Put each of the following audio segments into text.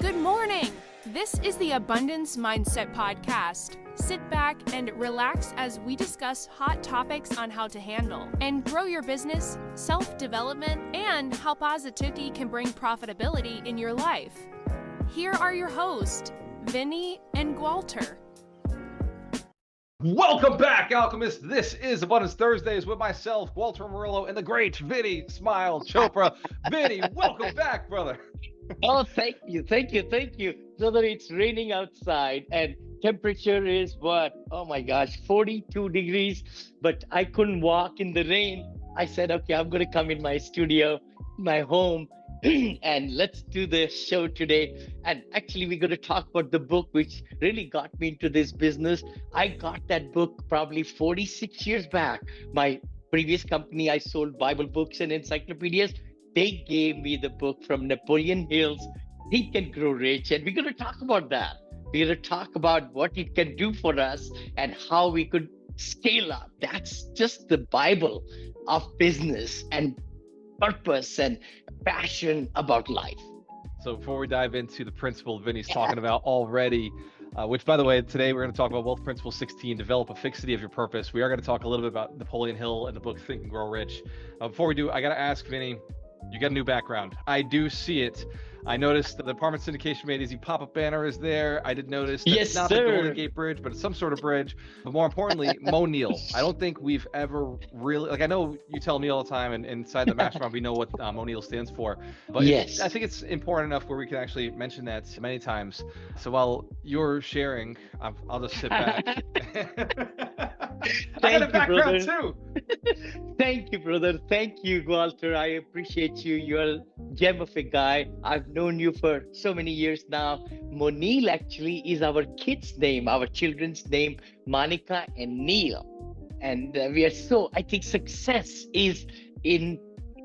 Good morning! This is the Abundance Mindset Podcast. Sit back and relax as we discuss hot topics on how to handle and grow your business, self-development, and how positivity can bring profitability in your life. Here are your hosts, Vinney and Gualter. Welcome back, Alchemists. This is Abundance Thursdays with myself, Gualter, Amarelo, and the great Vinney, Smile, Chopra. Vinney, welcome back, brother. Oh, thank you. Brother, it's raining outside and temperature is what? Oh my gosh, 42 degrees, but I couldn't walk in the rain. I said, okay, I'm going to come in my studio, my home, and let's do the show today. And actually, we're going to talk about the book, which really got me into this business. I got that book probably 46 years back. My previous company, I sold Bible books and encyclopedias. They gave me the book from Napoleon Hill's Think and Grow Rich. And we're going to talk about that. We're going to talk about what it can do for us and how we could scale up. That's just the Bible of business and purpose and passion about life. So before we dive into the principle Vinny's talking about already, which, by the way, today we're going to talk about Wealth Principle 16, develop a fixity of your purpose. We are going to talk a little bit about Napoleon Hill and the book Think and Grow Rich. Before we do, I got to ask Vinny, you got a new background. I do see it. I noticed the Department Syndication made easy pop-up banner is there. I did notice that it's not the Golden Gate Bridge, but it's some sort of bridge. But more importantly, Mo Neal. I don't think we've ever really, like, I know you tell me all the time, and inside the mastermind we know what Mo Neal stands for. But yes, I think it's important enough where we can actually mention that many times. So while you're sharing, I'll just sit back. I got a background too. Thank you, brother. Thank you, Gualter. I appreciate you. You're a gem of a guy. I've known you for so many years now. Monil actually is our kids' name, our children's name, Monica and Neil. And I think success is in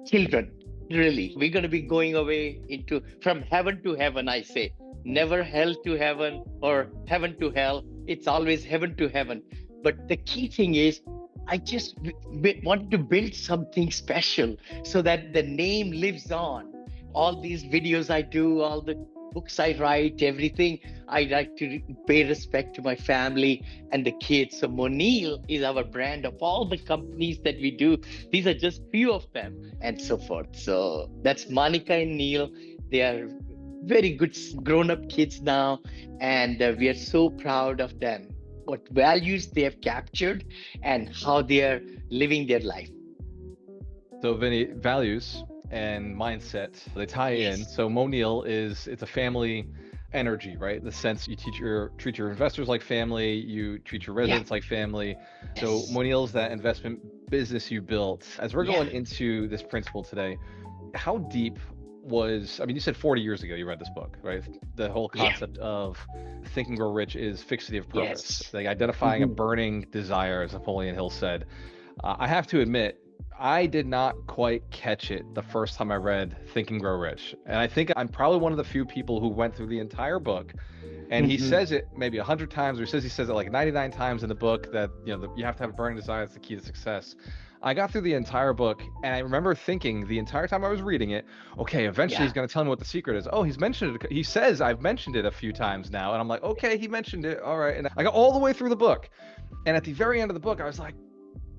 children, really. We're going to be going away from heaven to heaven, I say. Never hell to heaven or heaven to hell. It's always heaven to heaven. But the key thing is, I just wanted to build something special so that the name lives on. All these videos I do, all the books I write, everything, I like to pay respect to my family and the kids. So Monil is our brand of all the companies that we do. These are just few of them and so forth. So that's Monica and Neil. They are very good grown-up kids now, and we are so proud of them, what values they have captured and how they are living their life. So Vinny, values and mindset, they tie in. So Mo Neal it's a family energy, right? In the sense you treat your investors like family, you treat your residents like family. Yes. So Mo Neal's that investment business you built. As we're going into this principle today, how deep you said 40 years ago you read this book, right? The whole concept of Think and Grow Rich is fixity of purpose, like identifying a burning desire, as Napoleon Hill said. I have to admit, I did not quite catch it the first time I read Think and Grow Rich. And I think I'm probably one of the few people who went through the entire book. And he says it maybe 100 times, or he says it like 99 times in the book that, you have to have a burning desire. That's the key to success. I got through the entire book, and I remember thinking the entire time I was reading it, okay, eventually he's going to tell me what the secret is. Oh, he's mentioned it. He says I've mentioned it a few times now. And I'm like, okay, he mentioned it. All right. And I got all the way through the book. And at the very end of the book, I was like,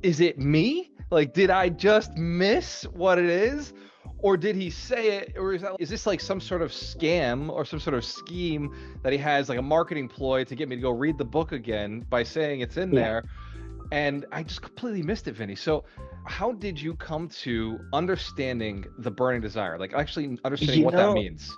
is it me? Like, did I just miss what it is? Or did he say it? Or is this like some sort of scam or some sort of scheme that he has, like a marketing ploy to get me to go read the book again by saying it's in there? And I just completely missed it, Vinny. So how did you come to understanding the burning desire? Like actually understanding what that means?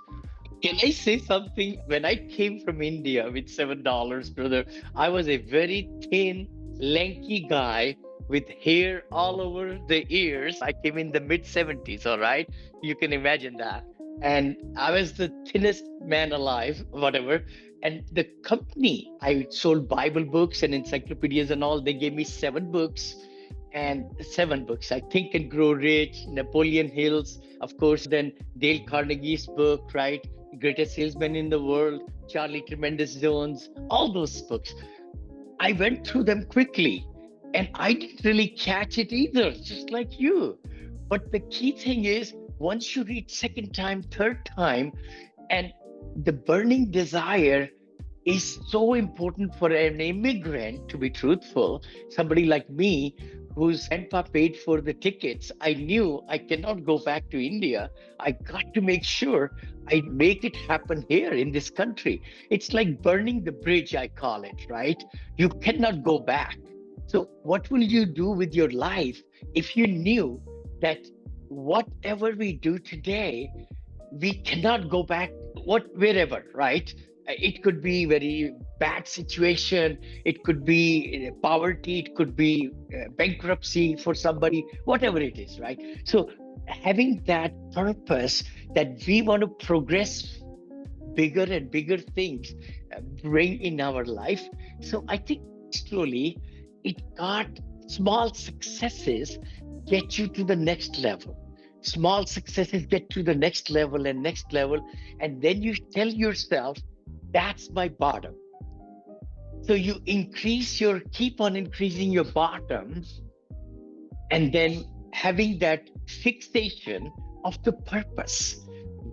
Can I say something? When I came from India with $7, brother, I was a very thin, lanky guy with hair all over the ears. I came in the mid-70s, all right? You can imagine that. And I was the thinnest man alive, whatever. And the company, I sold Bible books and encyclopedias and all. They gave me 7 books. I Think and Grow Rich, Napoleon Hill's, of course, then Dale Carnegie's book, right? Greatest Salesman in the World, Charlie Tremendous Jones, all those books. I went through them quickly and I didn't really catch it either, just like you. But the key thing is, once you read second time, third time, and the burning desire is so important for an immigrant, to be truthful. Somebody like me, whose grandpa paid for the tickets, I knew I cannot go back to India. I got to make sure I make it happen here in this country. It's like burning the bridge, I call it, right? You cannot go back. So, what will you do with your life if you knew that whatever we do today, we cannot go back wherever, right? It could be very bad situation, it could be poverty, it could be bankruptcy for somebody, whatever it is, right? So having that purpose that we want to progress bigger and bigger things bring in our life. So I think slowly it got small successes get you to the next level. Small successes get to the next level and next level. And then you tell yourself, that's my bottom. So you keep on increasing your bottom, and then having that fixation of the purpose,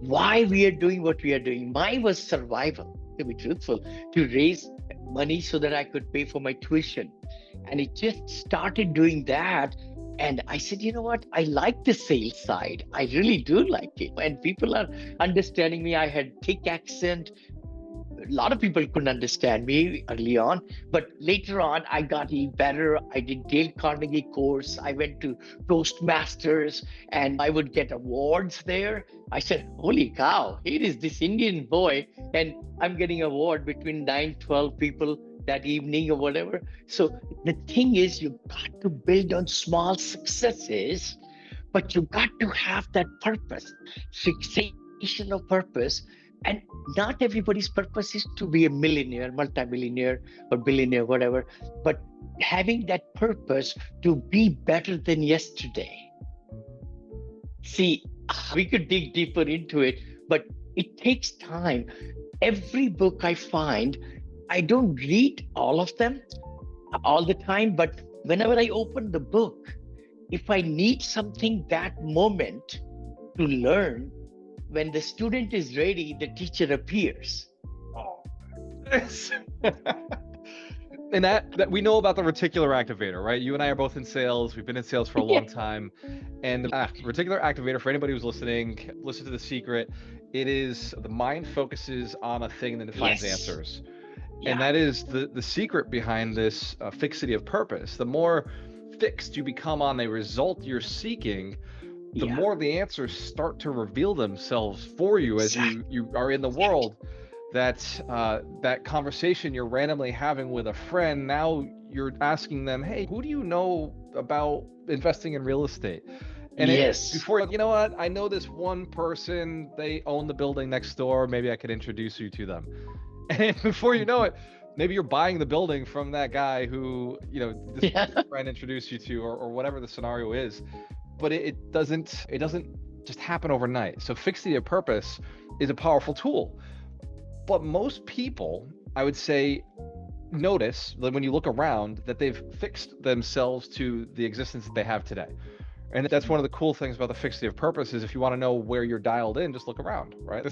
why we are doing what we are doing. Mine was survival, to be truthful, to raise money so that I could pay for my tuition. And it just started doing that. And I said, you know what? I like the sales side. I really do like it. And people are understanding me. I had thick accent. A lot of people couldn't understand me early on, but later on I got even better. I did Dale Carnegie course. I went to Toastmasters and I would get awards there. I said, holy cow, here is this Indian boy and I'm getting an award between 12 people that evening or whatever. So the thing is, you got to build on small successes, but you got to have that purpose, fixation of purpose. And not everybody's purpose is to be a millionaire, multimillionaire, or billionaire, whatever, but having that purpose to be better than yesterday. See, we could dig deeper into it, but it takes time. Every book I find, I don't read all of them all the time, but whenever I open the book, if I need something that moment to learn, when the student is ready, the teacher appears. Oh. And that we know about the reticular activator, right? You and I are both in sales. We've been in sales for a long time. And the reticular activator, for anybody who's listening, listen to The Secret. It is the mind focuses on a thing and then it finds answers. Yeah. And that is the secret behind this fixity of purpose. The more fixed you become on a result you're seeking, the more the answers start to reveal themselves for you as you are in the world. That conversation you're randomly having with a friend, now you're asking them, hey, who do you know about investing in real estate? And before, you know what, I know this one person, they own the building next door, maybe I could introduce you to them. And before you know it, maybe you're buying the building from that guy who, this friend introduced you to, or whatever the scenario is. But it doesn't just happen overnight. So fixity of purpose is a powerful tool. But most people, I would say, notice that when you look around that they've fixed themselves to the existence that they have today. And that's one of the cool things about the fixity of purpose is if you want to know where you're dialed in, just look around, right?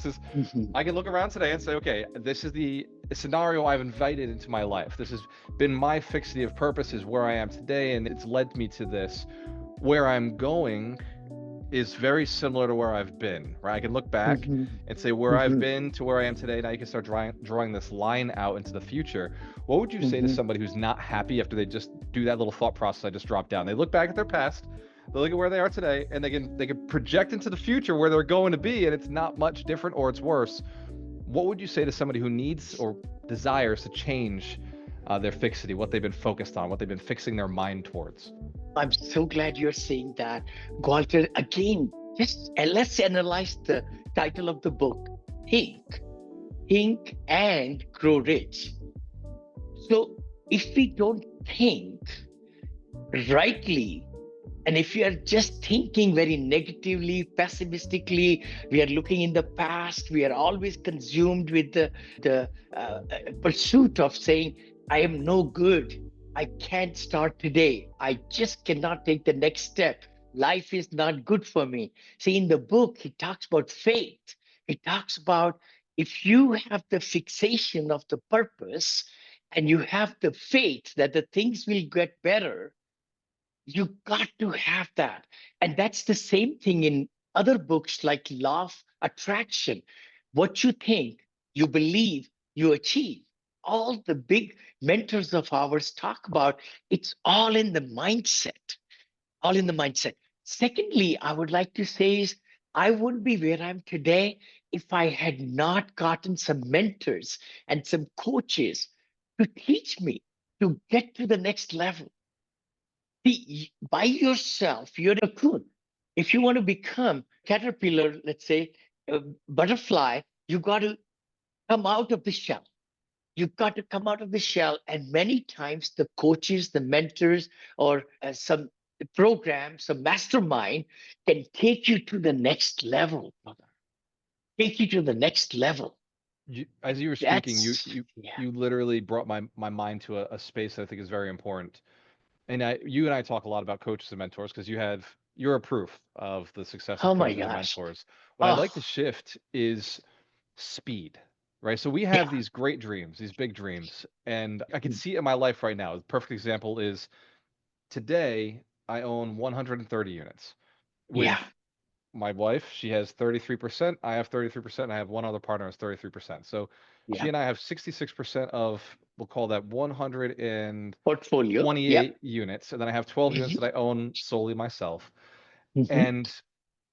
I can look around today and say, okay, this is the scenario I've invited into my life. This has been my fixity of purpose is where I am today, and it's led me to this. Where I'm going is very similar to where I've been, right? I can look back and say where I've been to where I am today. Now you can start drawing this line out into the future. What would you say to somebody who's not happy after they just do that little thought process I just dropped down? They look back at their past, they look at where they are today, and they can project into the future where they're going to be, and it's not much different or it's worse. What would you say to somebody who needs or desires to change their fixity, what they've been focused on, what they've been fixing their mind towards? I'm so glad you're saying that, Gualter. Again, let's analyze the title of the book, Think and Grow Rich. So if we don't think rightly, and if we are just thinking very negatively, pessimistically, we are looking in the past, we are always consumed with the pursuit of saying, I am no good. I can't start today. I just cannot take the next step. Life is not good for me. See, in the book, he talks about faith. He talks about if you have the fixation of the purpose and you have the faith that the things will get better, you got to have that. And that's the same thing in other books like Law of Attraction. What you think, you believe, you achieve. All the big mentors of ours talk about it's all in the mindset, all in the mindset. Secondly, I would like to say is I wouldn't be where I'm today if I had not gotten some mentors and some coaches to teach me to get to the next level. See, by yourself, you're a cocoon. If you want to become caterpillar, let's say a butterfly, you got to come out of the shell. You've got to come out of the shell. And many times the coaches, the mentors, or some program, some mastermind can take you to the next level, brother. Take you to the next level. As you were speaking, you That's, you yeah. you literally brought my mind to a space that I think is very important. And you and I talk a lot about coaches and mentors because you're a proof of the success of Oh my coaches and gosh. mentors. What I'd Oh, like to shift is speed, right? So we have yeah. these great dreams, these big dreams, and I can see it in my life right now. The perfect example is today I own 130 units with Yeah. my wife. She has 33%. I have 33%. And I have one other partner who has 33%. So she Yeah. and I have 66% of, we'll call that 128 Portfolio. Yep. units. And then I have 12 units Hmm. that I own solely myself. Hmm. And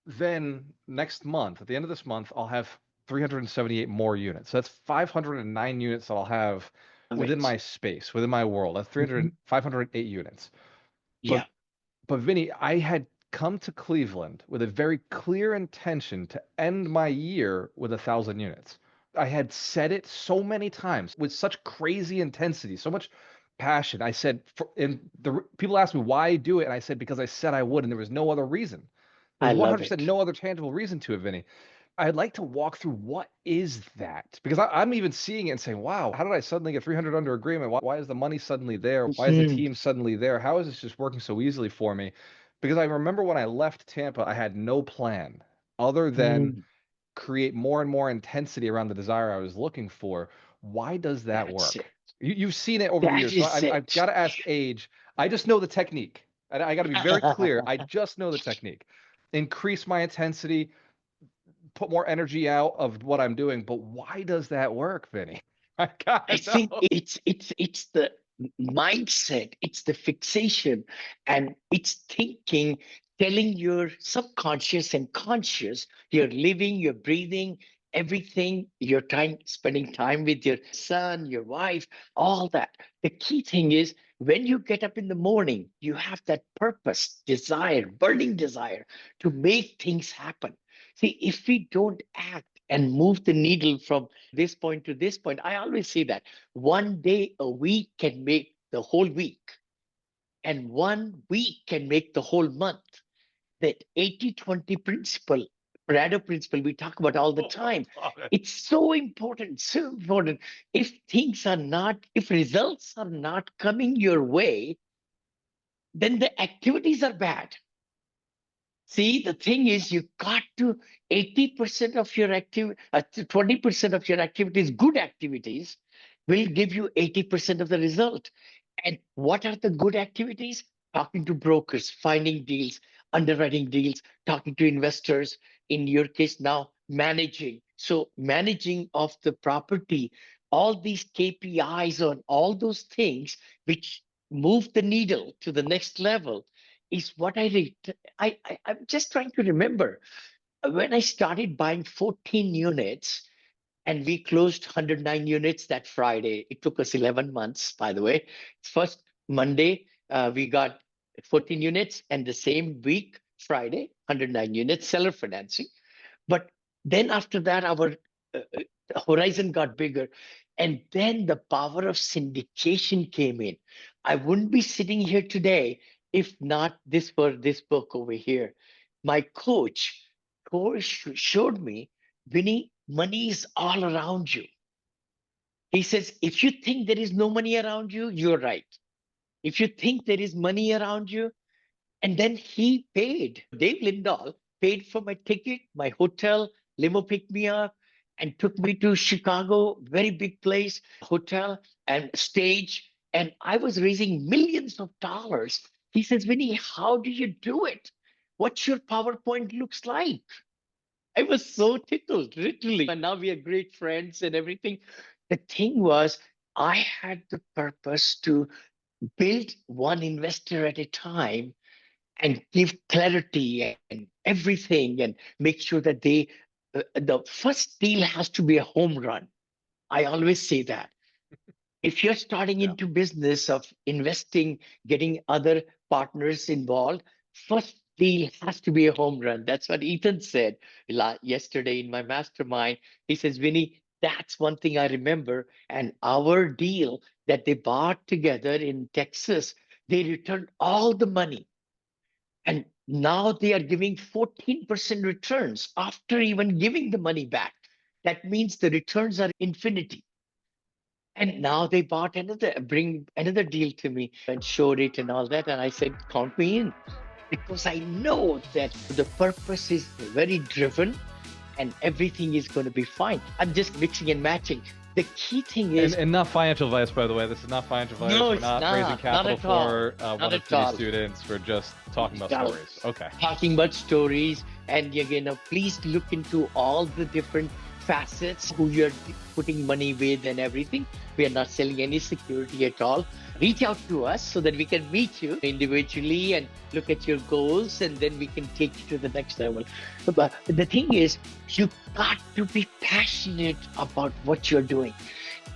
then next month, at the end of this month, I'll have 378 more units. So that's 509 units that I'll have Love within it. my space, within my world. That's Hmm. 508 units. But Yeah. but Vinny, I had come to Cleveland with a very clear intention to end my year with 1,000 units. I had said it so many times with such crazy intensity, so much passion. I said, and people asked me why I do it, and I said because I said I would, and there was no other reason. I There's love 100% it. no other tangible reason to it, Vinny. I'd like to walk through what is that? Because I'm even seeing it and saying, wow, how did I suddenly get 300 under agreement? Why is the money suddenly there? Why is the Hmm. team suddenly there? How is this just working so easily for me? Because I remember when I left Tampa, I had no plan other than Hmm. create more and more intensity around the desire I was looking for. Why does that That's work? it. You've seen it over the That years. So is I've it. got to ask age. I just know the technique. And I got to be very clear. I just know the technique. Increase my intensity, put more energy out of what I'm doing. But why does that work, Vinny? I I gotta think know. it's the mindset, it's the fixation, and it's thinking, telling your subconscious and conscious, you're living, you're breathing, everything, your time, spending time with your son, your wife, all that. The key thing is when you get up in the morning, you have that purpose, desire, burning desire to make things happen. See, if we don't act and move the needle from this point to this point, I always say that one day a week can make the whole week, and 1 week can make the whole month. That 80-20 principle, Pareto principle, we talk about all the time. Love it. It's so important, so important. If results are not coming your way, then the activities are bad. See, the thing is, you got to 80% of your 20% of your activities, good activities, will give you 80% of the result. And what are the good activities? Talking to brokers, finding deals, underwriting deals, talking to investors. In your case now, managing. So managing of the property, all these KPIs on all those things which move the needle to the next level is what I read. I'm just trying to remember when I started buying 14 units and we closed 109 units that Friday. It took us 11 months, by the way. First Monday, we got 14 units, and the same week, Friday, 109 units, seller financing. But then after that, our horizon got bigger. And then the power of syndication came in. I wouldn't be sitting here today if not this for this book over here. My coach showed me, Vinny, money is all around you. He says, if you think there is no money around you, you're right. If you think there is money around you, and then he paid, Dave Lindahl paid for my ticket, my hotel, limo picked me up. and took me to Chicago, very big place, hotel and stage. And I was raising millions of dollars. He says, Vinny, how do you do it? What's your PowerPoint looks like? I was so tickled, literally. And now we are great friends and everything. The thing was, I had the purpose to build one investor at a time and give clarity and everything and make sure that the first deal has to be a home run. I always say that if you're starting Yeah. into business of investing, getting other partners involved, first deal has to be a home run. That's what Ethan said yesterday in my mastermind. He says, Vinny, that's one thing I remember. And our deal that they bought together in Texas, they returned all the money. And now they are giving 14% returns after even giving the money back. That means the returns are infinity. And now they bring another deal to me and showed it and all that. And I said, count me in because I know that the purpose is very driven and everything is going to be fine. I'm just mixing and matching. The key thing is, and not financial advice, by the way. This is not financial advice. No, We're it's not not. raising Not capital at all. for Not one of at all. today's students. We're just talking about No. stories. Okay. talking about stories. And please look into all the different facets who you're putting money with and everything. We are not selling any security at all. Reach out to us so that we can meet you individually and look at your goals, and then we can take you to the next level. But the thing is, you got to be passionate about what you're doing.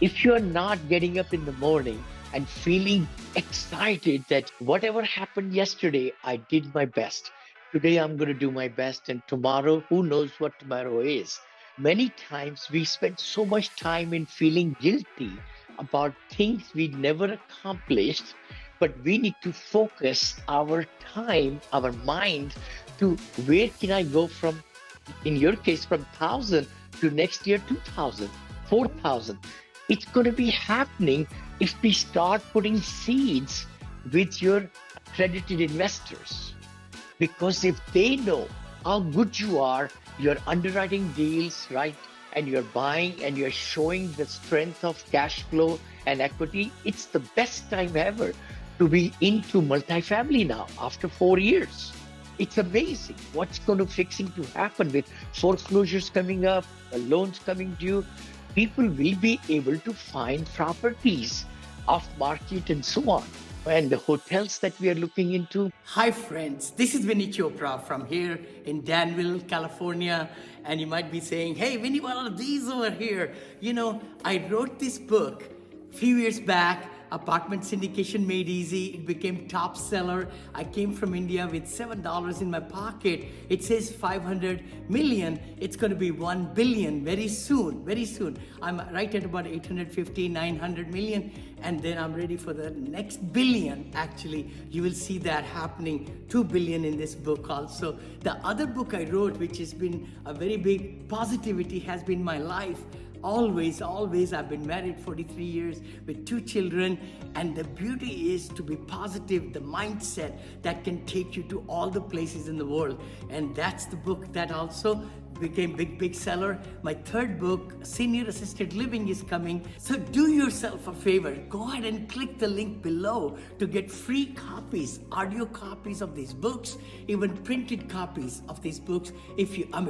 If you're not getting up in the morning and feeling excited that whatever happened yesterday, I did my best. Today I'm going to do my best, and tomorrow, who knows what tomorrow is. Many times we spend so much time in feeling guilty about things we never accomplished, but we need to focus our time, our mind to where can I go from, in your case, from 1,000 to next year 2,000, 4,000. It's going to be happening if we start putting seeds with your accredited investors. Because if they know how good you are, you're underwriting deals, right? And you're buying and you're showing the strength of cash flow and equity, it's the best time ever to be into multifamily now after 4 years. It's amazing what's going to fixing to happen with foreclosures coming up, loans coming due. People will be able to find properties off market and so on. And the hotels that we are looking into. Hi friends, this is Vinney Chopra from here in Danville, California. And you might be saying, hey Vinny, what are these over here? I wrote this book a few years back. Apartment syndication made easy. It became top seller. I came from India with $7 in my pocket. It says 500 million. It's going to be 1 billion very soon, very soon. I'm right at about 850, 900 million. And then I'm ready for the next billion. Actually, you will see that happening, 2 billion in this book also. The other book I wrote, which has been a very big positivity, has been my life. Always, I've been married 43 years with 2 children, and the beauty is to be positive, the mindset that can take you to all the places in the world. And that's the book that also became big seller. My third book, Senior Assisted Living, is coming. So do yourself a favor, go ahead and click the link below to get free copies, audio copies of these books, even printed copies of these books.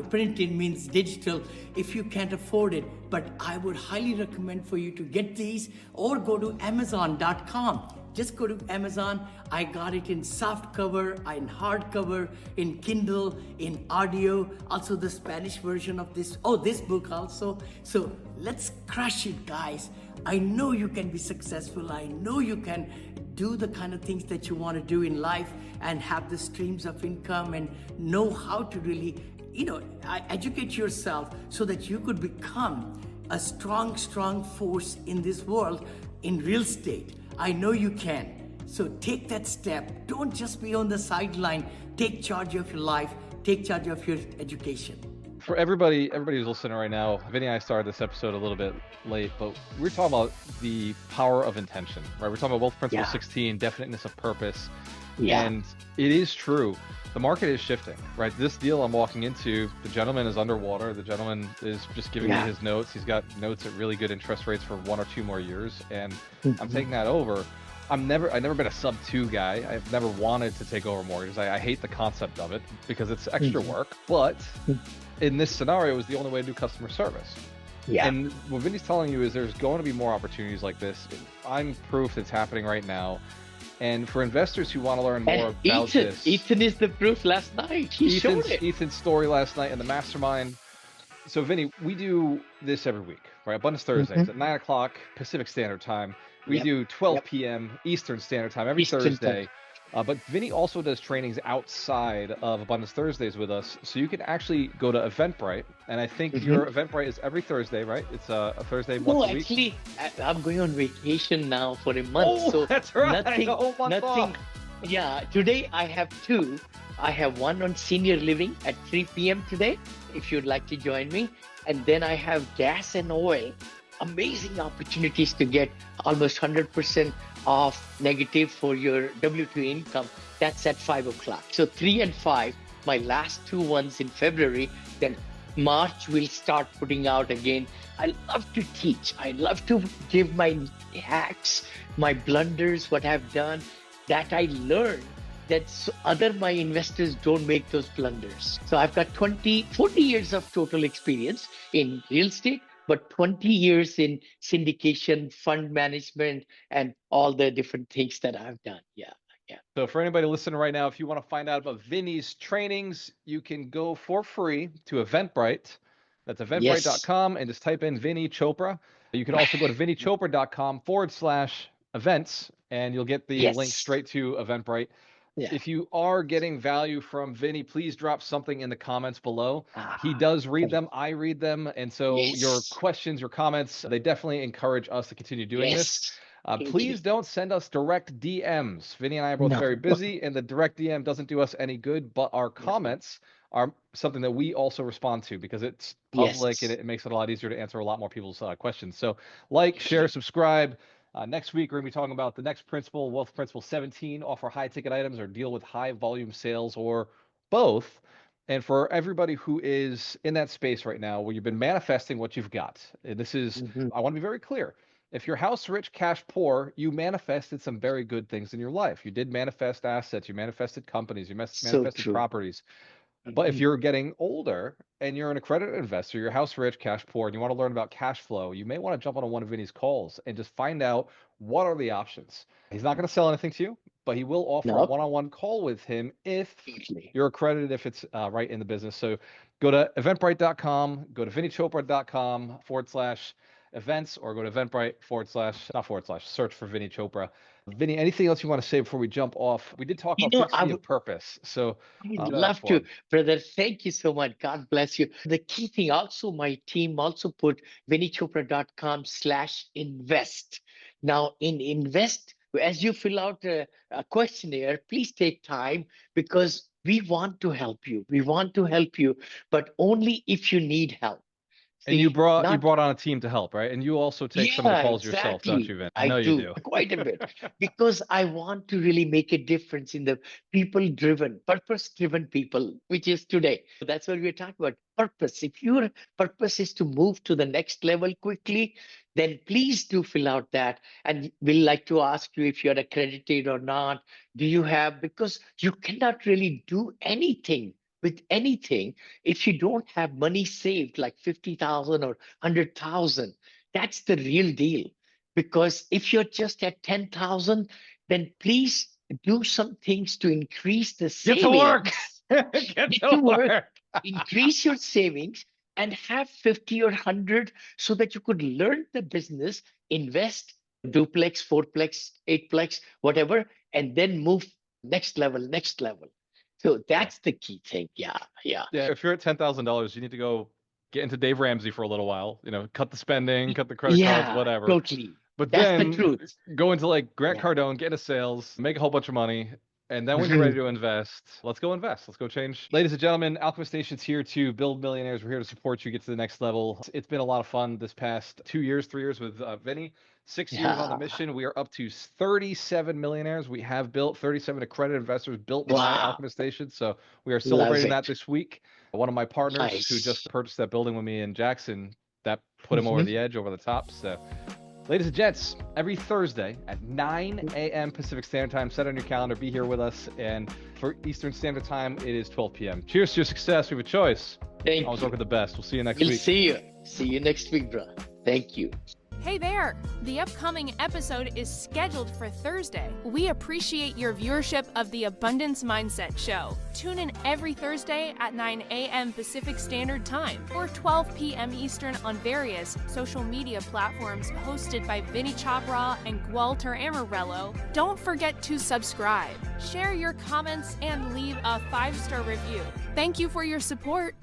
Printed means digital if you can't afford it, but I would highly recommend for you to get these or go to Amazon.com. Just go to Amazon. I got it in soft cover, in hardcover, in Kindle, in audio, also the Spanish version of this book also. So let's crush it, guys. I know you can be successful. I know you can do the kind of things that you want to do in life and have the streams of income and know how to really, educate yourself so that you could become a strong force in this world in real estate. I know you can. So take that step. Don't just be on the sideline. Take charge of your life. Take charge of your education. For everybody who's listening right now, Vinny and I started this episode a little bit late, but we're talking about the power of intention, right? We're talking about Wealth Principle 16, definiteness of purpose. Yeah. And it is true. The market is shifting, right? This deal I'm walking into, the gentleman is underwater. The gentleman is just giving me his notes. He's got notes at really good interest rates for 1 or 2 more years, and I'm taking that over. I've never been a sub-2 guy. I've never wanted to take over mortgages. I hate the concept of it because it's extra work. But in this scenario, it was the only way to do customer service. Yeah. And what Vinny's telling you is there's going to be more opportunities like this. I'm proof it's happening right now. And for investors who want to learn more about this, Ethan is the proof last night. He showed it. Ethan's story last night in the mastermind. So Vinny, we do this every week, right? Abundance Thursdays at 9 o'clock Pacific Standard Time. We do 12 p.m. Eastern Standard Time every Thursday. But Vinny also does trainings outside of Abundance Thursdays with us. So you can actually go to Eventbrite. And I think your Eventbrite is every Thursday, right? It's a Thursday once a week. Actually, I'm going on vacation now for a month. Oh, so that's right. Nothing, off. Yeah, today I have 2. I have one on senior living at 3 p.m. today, if you'd like to join me. And then I have gas and oil. Amazing opportunities to get almost 100% off negative for your W2 income. That's at 5 o'clock. So 3 and 5, my last 2 ones in February. Then March we'll start putting out again. I love to teach. I love to give my hacks, my blunders, what I've done that I learned that my investors don't make those blunders. So I've got 40 years of total experience in real estate, but 20 years in syndication, fund management, and all the different things that I've done. Yeah. So for anybody listening right now, if you want to find out about Vinny's trainings, you can go for free to Eventbrite. That's eventbrite.com and just type in Vinny Chopra. You can also go to vinnychopra.com/events and you'll get the link straight to Eventbrite. Yeah. If you are getting value from Vinny, please drop something in the comments below. He does read them. I read them. And so your questions, your comments, they definitely encourage us to continue doing this. Please don't send us direct DMs. Vinny and I are both very busy, and the direct DM doesn't do us any good, but our comments are something that we also respond to because it's public and it makes it a lot easier to answer a lot more people's questions. So like, share, subscribe. Next week, we're going to be talking about the next principle, wealth principle 17, offer high ticket items or deal with high volume sales or both. And for everybody who is in that space right now where you've been manifesting what you've got, and this is, I want to be very clear. If you're house rich, cash poor, you manifested some very good things in your life. You did manifest assets, you manifested companies, you manifested properties. But if you're getting older and you're an accredited investor, you're house rich, cash poor, and you want to learn about cash flow, you may want to jump on one of Vinny's calls and just find out what are the options. He's not going to sell anything to you, but he will offer a one-on-one call with him if you're accredited, if it's right in the business. So go to eventbrite.com, go to vinnychopra.com/events, or go to Eventbrite search for Vinny Chopra. Vinny, anything else you want to say before we jump off? We did talk about Fixity of purpose. So I'd love to, brother. Thank you so much. God bless you. The key thing also, my team also put vinnychopra.com/invest. Now in invest, as you fill out a questionnaire, please take time because we want to help you. We want to help you, but only if you need help. And you brought on a team to help, right? And you also take some of the calls yourself, don't you, Vin? I know you do. Quite a bit because I want to really make a difference in the people-driven, purpose-driven people, which is today. That's what we're talking about. Purpose. If your purpose is to move to the next level quickly, then please do fill out that. And we'll like to ask you if you're accredited or not. Do you have, because you cannot really do anything with anything if you don't have money saved like 50,000 or 100,000. That's the real deal. Because if you're just at 10,000, then please do some things to increase the savings. Get to work. Get to work. Increase your savings and have 50 or 100 so that you could learn the business, invest, duplex, fourplex, eightplex, whatever, and then move next level. So that's the key thing. Yeah. If you're at $10,000, you need to go get into Dave Ramsey for a little while. Cut the spending, cut the credit cards, whatever. Totally. But that's then the truth. Go into like Grant Cardone, get into sales, make a whole bunch of money, And then when you're ready to invest, let's go invest. Let's go change. Ladies and gentlemen, Alchemist Nation's here to build millionaires. We're here to support you get to the next level. It's been a lot of fun this past 2 years, 3 years with Vinney. 6 years on the mission. We are up to 37 millionaires. We have built 37 accredited investors built by Alchemist Nation. So we are celebrating that this week. One of my partners who just purchased that building with me in Jackson, that put him over the edge, over the top. So ladies and gents, every Thursday at 9 a.m. Pacific Standard Time, set on your calendar, be here with us. And for Eastern Standard Time, it is 12 p.m. Cheers to your success. We have a choice. Thank you. Always work with the best. We'll see you next week. We'll see you. See you next week, bro. Thank you. Hey there! The upcoming episode is scheduled for Thursday. We appreciate your viewership of the Abundance Mindset Show. Tune in every Thursday at 9 a.m. Pacific Standard Time or 12 p.m. Eastern on various social media platforms hosted by Vinney Chopra and Gualter Amarelo. Don't forget to subscribe, share your comments, and leave a 5-star review. Thank you for your support.